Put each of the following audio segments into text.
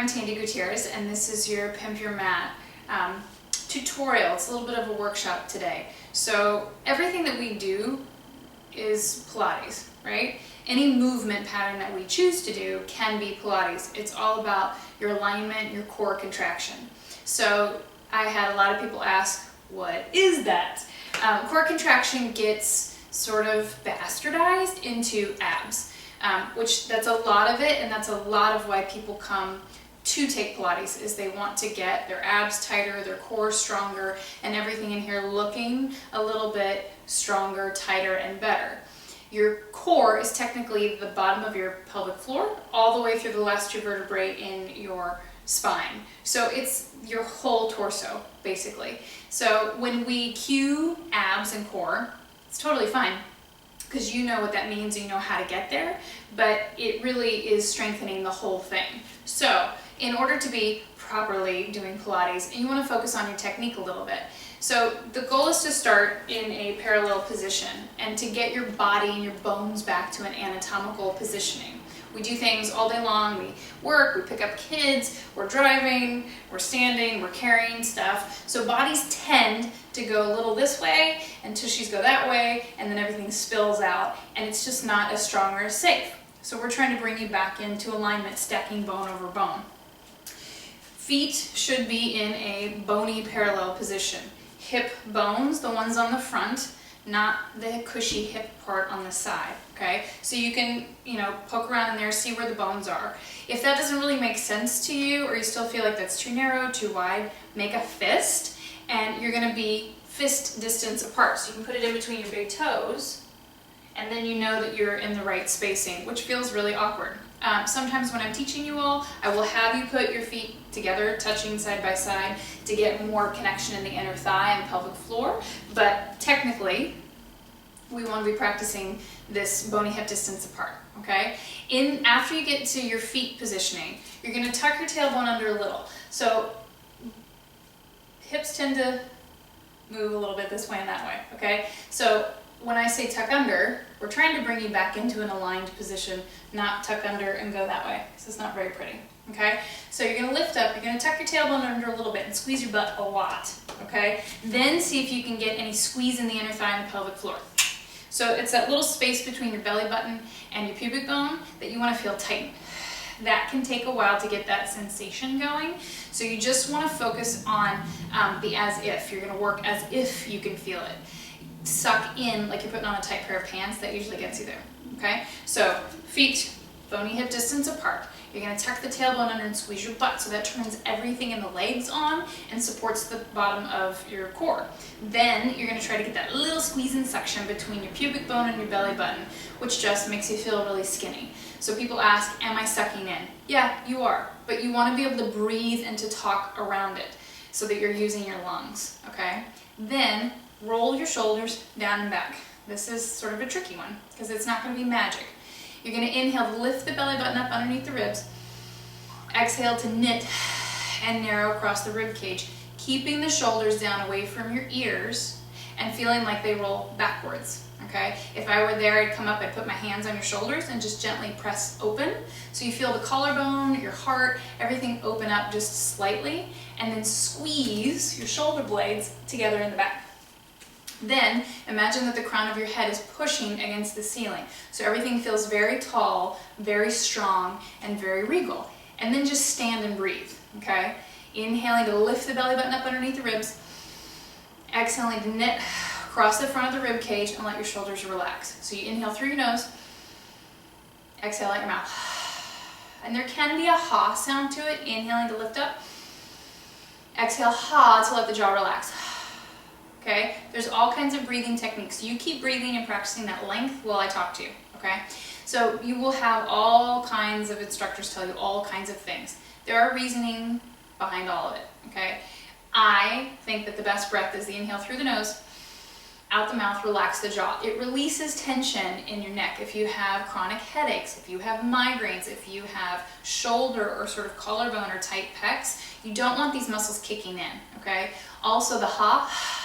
I'm Tandy Gutierrez, and this is your Pimp Your Mat tutorial. It's a little bit of a workshop today. So everything that we do is Pilates, right? Any movement pattern that we choose to do can be Pilates. It's all about your alignment, your core contraction. So I had a lot of people ask, what is that? Core contraction gets sort of bastardized into abs, which that's a lot of it, and that's a lot of why people come to take Pilates, is they want to get their abs tighter, their core stronger, and everything in here looking a little bit stronger, tighter, and better. Your core is technically the bottom of your pelvic floor, all the way through the last two vertebrae in your spine. So it's your whole torso, basically. So when we cue abs and core, it's totally fine, because you know what that means and you know how to get there, but it really is strengthening the whole thing. So in order to be properly doing Pilates, and you want to focus on your technique a little bit. So the goal is to start in a parallel position and to get your body and your bones back to an anatomical positioning. We do things all day long. We work, we pick up kids, we're driving, we're standing, we're carrying stuff. So bodies tend to go a little this way and tushies go that way, and then everything spills out, and it's just not as strong or as safe. So we're trying to bring you back into alignment, stacking bone over bone. Feet should be in a bony parallel position. Hip bones, the ones on the front, not the cushy hip part on the side, okay? So you can, poke around in there, see where the bones are. If that doesn't really make sense to you, or you still feel like that's too narrow, too wide, make a fist, and you're gonna be fist distance apart. So you can put it in between your big toes, and then you know that you're in the right spacing, which feels really awkward. Sometimes when I'm teaching you all, I will have you put your feet together, touching side by side, to get more connection in the inner thigh and pelvic floor. But technically, we want to be practicing this bony hip distance apart, okay? After you get to your feet positioning, you're going to tuck your tailbone under a little. So hips tend to move a little bit this way and that way, okay? So when I say tuck under, we're trying to bring you back into an aligned position, not tuck under and go that way, because it's not very pretty, okay? So you're gonna lift up, you're gonna tuck your tailbone under a little bit and squeeze your butt a lot, okay? Then see if you can get any squeeze in the inner thigh and the pelvic floor. So it's that little space between your belly button and your pubic bone that you wanna feel tighten. That can take a while to get that sensation going. So you just wanna focus on the as if. You're gonna work as if you can feel it. Suck in like you're putting on a tight pair of pants. That usually gets you there, okay? So feet, bony hip distance apart. You're gonna tuck the tailbone under and squeeze your butt, so that turns everything in the legs on and supports the bottom of your core. Then you're gonna try to get that little squeeze and suction between your pubic bone and your belly button, which just makes you feel really skinny. So people ask, am I sucking in? Yeah, you are, but you wanna be able to breathe and to talk around it so that you're using your lungs, okay? Then roll your shoulders down and back. This is sort of a tricky one because it's not going to be magic. You're going to inhale, lift the belly button up underneath the ribs. Exhale to knit and narrow across the rib cage, keeping the shoulders down away from your ears and feeling like they roll backwards, okay? If I were there, I'd come up, I'd put my hands on your shoulders and just gently press open. So you feel the collarbone, your heart, everything open up just slightly, and then squeeze your shoulder blades together in the back. Then imagine that the crown of your head is pushing against the ceiling. So everything feels very tall, very strong, and very regal. And then just stand and breathe, okay? Inhaling to lift the belly button up underneath the ribs. Exhaling to knit across the front of the rib cage and let your shoulders relax. So you inhale through your nose, exhale out your mouth. And there can be a ha sound to it, inhaling to lift up. Exhale, ha, to let the jaw relax. Okay, there's all kinds of breathing techniques. You keep breathing and practicing that length while I talk to you, okay? So you will have all kinds of instructors tell you all kinds of things. There are reasoning behind all of it, okay? I think that the best breath is the inhale through the nose, out the mouth, relax the jaw. It releases tension in your neck. If you have chronic headaches, if you have migraines, if you have shoulder or sort of collarbone or tight pecs, you don't want these muscles kicking in, okay? Also the ha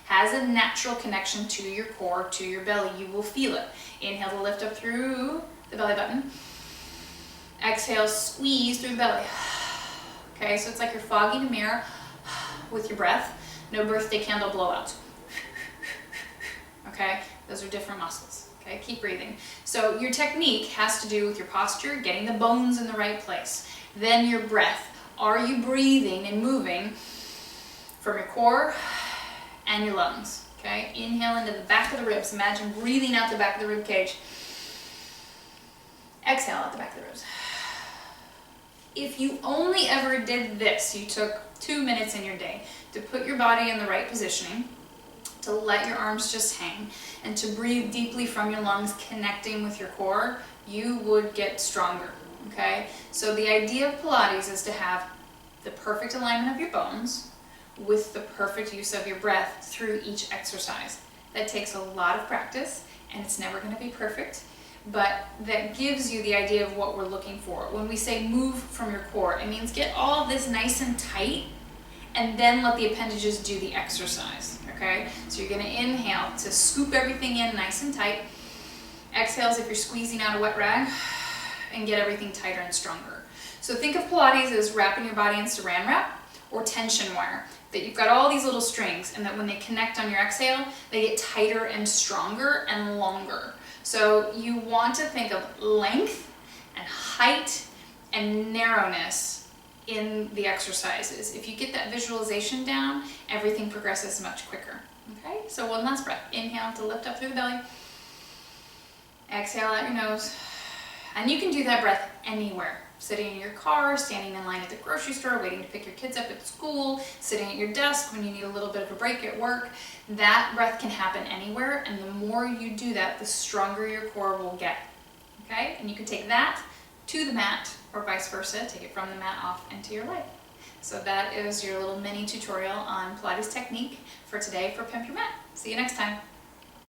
has a natural connection to your core, to your belly. You will feel it. Inhale to lift up through the belly button. Exhale, squeeze through the belly. Okay, so it's like you're fogging a mirror with your breath. No birthday candle blowouts. Okay, those are different muscles. Okay, keep breathing. So your technique has to do with your posture, getting the bones in the right place. Then your breath. Are you breathing and moving from your core and your lungs? Okay, inhale into the back of the ribs. Imagine breathing out the back of the rib cage. Exhale out the back of the ribs. If you only ever did this, you took 2 minutes in your day to put your body in the right positioning, to let your arms just hang, and to breathe deeply from your lungs, connecting with your core, you would get stronger, okay? So the idea of Pilates is to have the perfect alignment of your bones with the perfect use of your breath through each exercise. That takes a lot of practice, and it's never going to be perfect, but that gives you the idea of what we're looking for. When we say move from your core, it means get all of this nice and tight, and then let the appendages do the exercise, okay? So you're gonna inhale to scoop everything in nice and tight. Exhale as if you're squeezing out a wet rag, and get everything tighter and stronger. So think of Pilates as wrapping your body in saran wrap or tension wire, that you've got all these little strings, and that when they connect on your exhale, they get tighter and stronger and longer. So you want to think of length and height and narrowness in the exercises. If you get that visualization down, everything progresses much quicker. Okay, so one last breath. Inhale to lift up through the belly. Exhale out your nose. And you can do that breath anywhere. Sitting in your car, standing in line at the grocery store, waiting to pick your kids up at school, sitting at your desk when you need a little bit of a break at work. That breath can happen anywhere, and the more you do that, the stronger your core will get. Okay, and you can take that to the mat, or vice versa, take it from the mat off into your life. So that is your little mini tutorial on Pilates technique for today for Pimp Your Mat. See you next time.